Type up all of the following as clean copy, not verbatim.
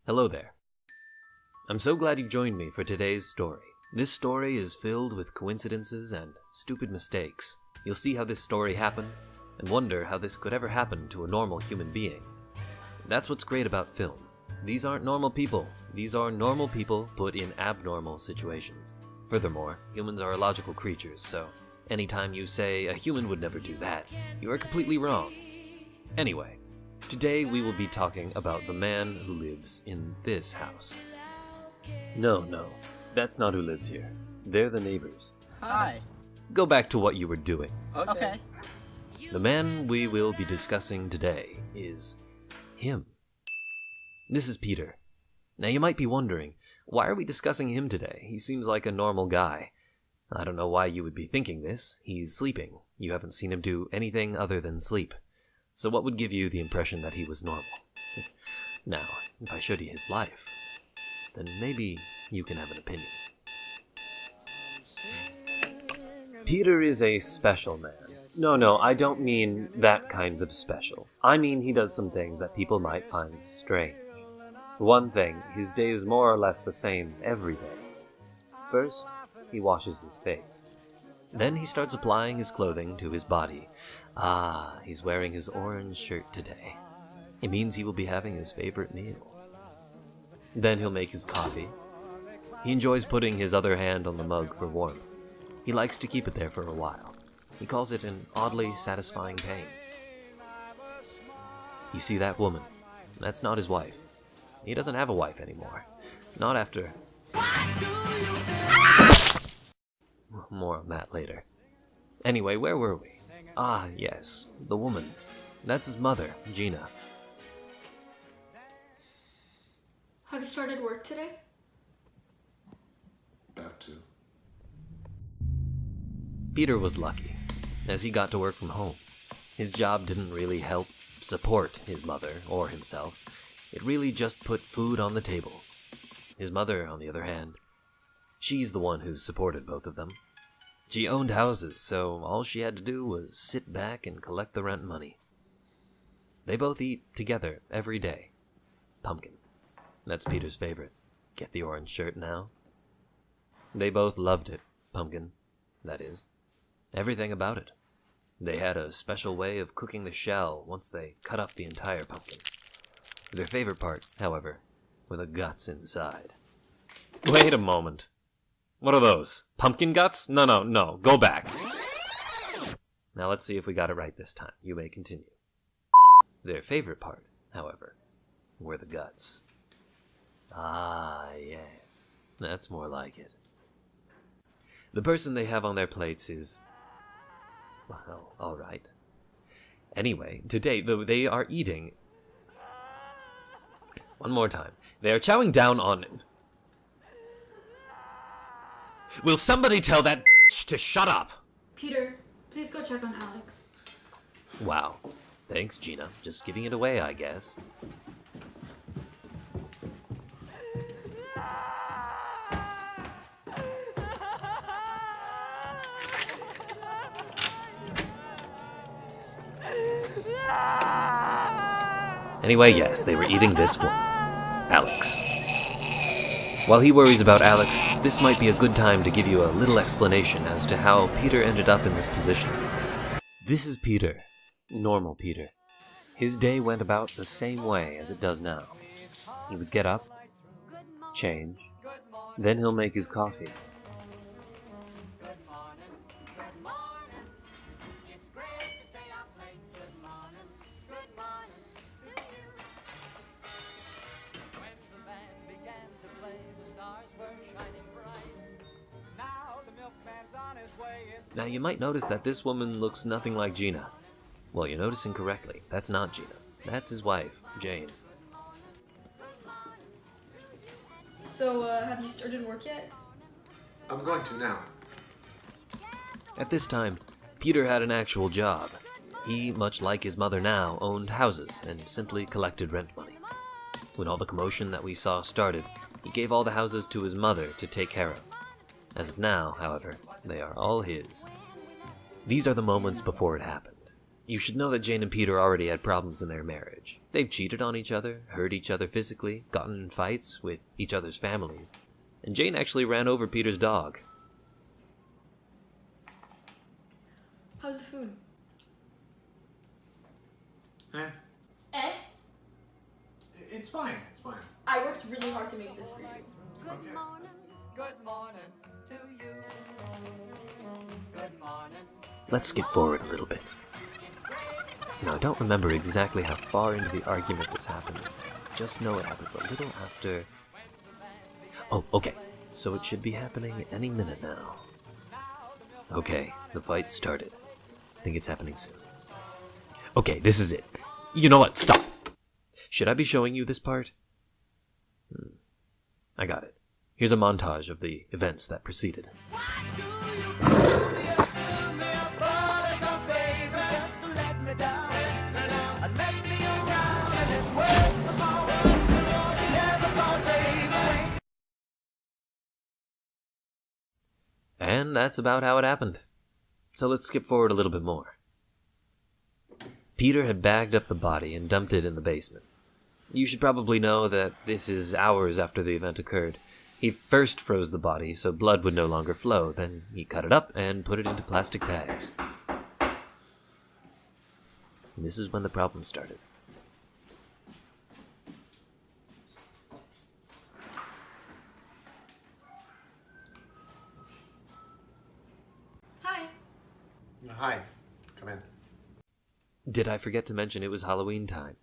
Hello there. I'm so glad you've joined me for today's story. This story is filled with coincidences and stupid mistakes. You'll see how this story happened, and wonder how this could ever happen to a normal human being. That's what's great about film. These aren't normal people. These are normal people put in abnormal situations. Furthermore, humans are illogical creatures, so anytime you say a human would never do that, you are completely wrong. Anyway, today we will be talking about the man who lives in this house. No, that's not who lives here. They're the neighbors. Hi. Go back to what you were doing. Okay. The man we will be discussing today is him. This is Peter. Now you might be wondering, why are we discussing him today? He seems like a normal guy. I don't know why you would be thinking this. He's sleeping. You haven't seen him do anything other than sleep. So what would give you the impression that he was normal? Now, if I showed you his life, then maybe you can have an opinion. Peter is a special man. No, I don't mean that kind of special. I mean he does some things that people might find strange. For one thing, his day is more or less the same every day. First, he washes his face. Then he starts applying his clothing to his body. He's wearing his orange shirt today. It means he will be having his favorite meal. Then he'll make his coffee. He enjoys putting his other hand on the mug for warmth. He likes to keep it there for a while. He calls it an oddly satisfying pain. You see that woman? That's not his wife. He doesn't have a wife anymore. Not after... More on that later. Anyway, where were we? Yes, the woman. That's his mother, Gina. Have you started work today? About to. Peter was lucky, as he got to work from home. His job didn't really help support his mother or himself. It really just put food on the table. His mother, on the other hand, she's the one who supported both of them. She owned houses, so all she had to do was sit back and collect the rent money. They both eat together every day. Pumpkin. That's Peter's favorite. Get the orange shirt now? They both loved it. Pumpkin, that is. Everything about it. They had a special way of cooking the shell once they cut up the entire pumpkin. Their favorite part, however, were the guts inside. Wait a moment. What are those? Pumpkin guts? No. Go back. Now let's see if we got it right this time. You may continue. Their favorite part, however, were the guts. Yes. That's more like it. The person they have on their plates is... well, alright. Anyway, today, though, they are eating... One more time. They are chowing down on... Will somebody tell that bitch to shut up? Peter, please go check on Alex. Wow. Thanks, Gina. Just giving it away, I guess. Anyway, yes, they were eating this one. Alex. While he worries about Alex, this might be a good time to give you a little explanation as to how Peter ended up in this position. This is Peter. Normal Peter. His day went about the same way as it does now. He would get up, change, then he'll make his coffee. Now you might notice that this woman looks nothing like Gina. Well, you're noticing correctly. That's not Gina. That's his wife, Jane. So, have you started work yet? I'm going to now. At this time, Peter had an actual job. He, much like his mother now, owned houses and simply collected rent money. When all the commotion that we saw started, he gave all the houses to his mother to take care of. As of now, however, they are all his. These are the moments before it happened. You should know that Jane and Peter already had problems in their marriage. They've cheated on each other, hurt each other physically, gotten in fights with each other's families, and Jane actually ran over Peter's dog. How's the food? Eh, Eh? it's fine. It's fine. I worked really hard to make this for you. Okay. Good morning to you. Good morning. Let's skip forward a little bit. Now, I don't remember exactly how far into the argument this happens. Just know it happens a little after... Oh, okay. So it should be happening any minute now. Okay, the fight started. I think it's happening soon. Okay, this is it. You know what? Stop! Should I be showing you this part? I got it. Here's a montage of the events that preceded. And that's about how it happened. So let's skip forward a little bit more. Peter had bagged up the body and dumped it in the basement. You should probably know that this is hours after the event occurred. He first froze the body so blood would no longer flow, then he cut it up and put it into plastic bags. And this is when the problem started. Hi. Hi. Come in. Did I forget to mention it was Halloween time?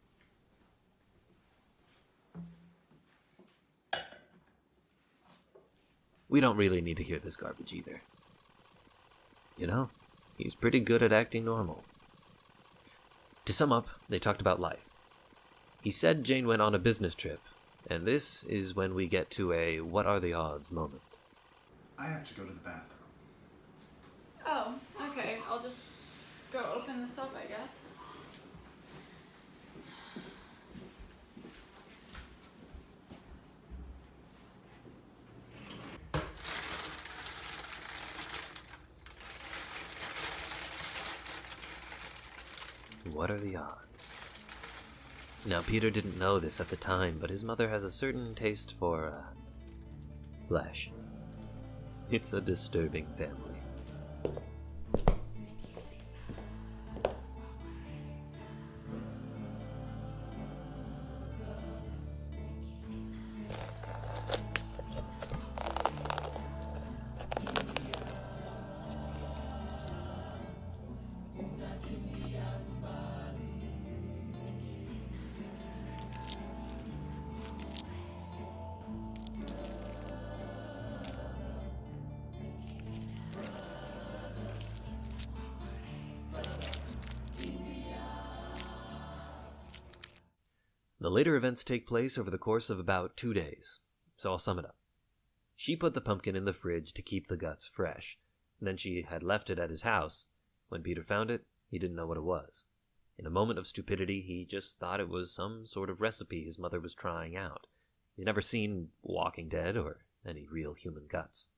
We don't really need to hear this garbage either. You know, he's pretty good at acting normal. To sum up, they talked about life. He said Jane went on a business trip, and this is when we get to a what are the odds moment. I have to go to the bathroom. Oh, okay. I'll just go open this up, I guess. What are the odds? Now, Peter didn't know this at the time, but his mother has a certain taste for, flesh. It's a disturbing family. The later events take place over the course of about 2 days, so I'll sum it up. She put the pumpkin in the fridge to keep the guts fresh, and then she had left it at his house. When Peter found it, he didn't know what it was. In a moment of stupidity, he just thought it was some sort of recipe his mother was trying out. He's never seen Walking Dead or any real human guts.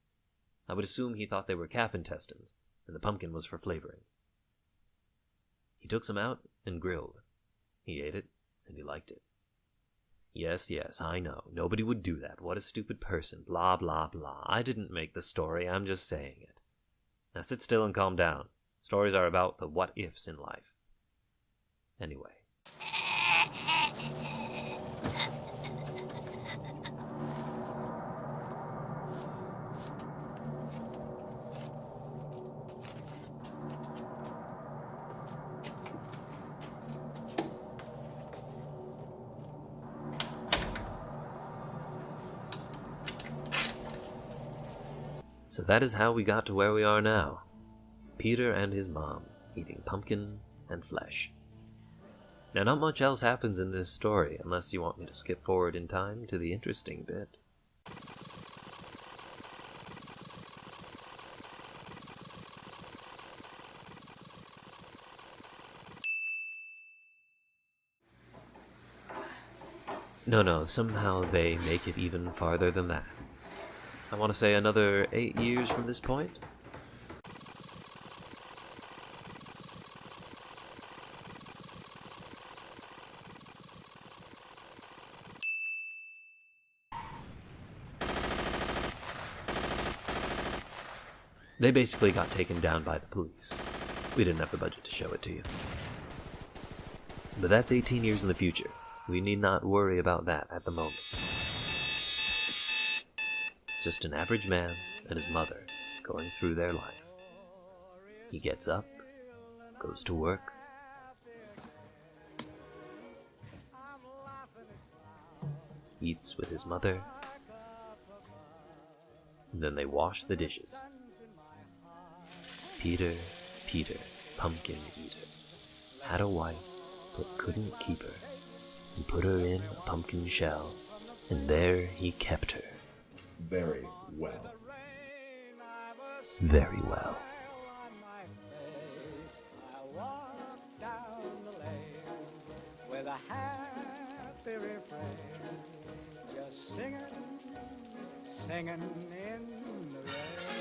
I would assume he thought they were calf intestines, and the pumpkin was for flavoring. He took some out and grilled. He ate it, and he liked it. Yes, I know. Nobody would do that. What a stupid person. Blah, blah, blah. I didn't make the story. I'm just saying it. Now sit still and calm down. Stories are about the what-ifs in life. Anyway. So that is how we got to where we are now. Peter and his mom eating pumpkin and flesh. Now, not much else happens in this story, unless you want me to skip forward in time to the interesting bit. No, somehow they make it even farther than that. I want to say another 8 years from this point. They basically got taken down by the police. We didn't have the budget to show it to you. But that's 18 years in the future. We need not worry about that at the moment. Just an average man and his mother going through their life. He gets up, goes to work, eats with his mother, and then they wash the dishes. Peter, Peter, pumpkin eater, had a wife but couldn't keep her. He put her in a pumpkin shell, and there he kept her. Very well. Very well. I walk down the lane with a happy refrain, just singing, singing in the rain.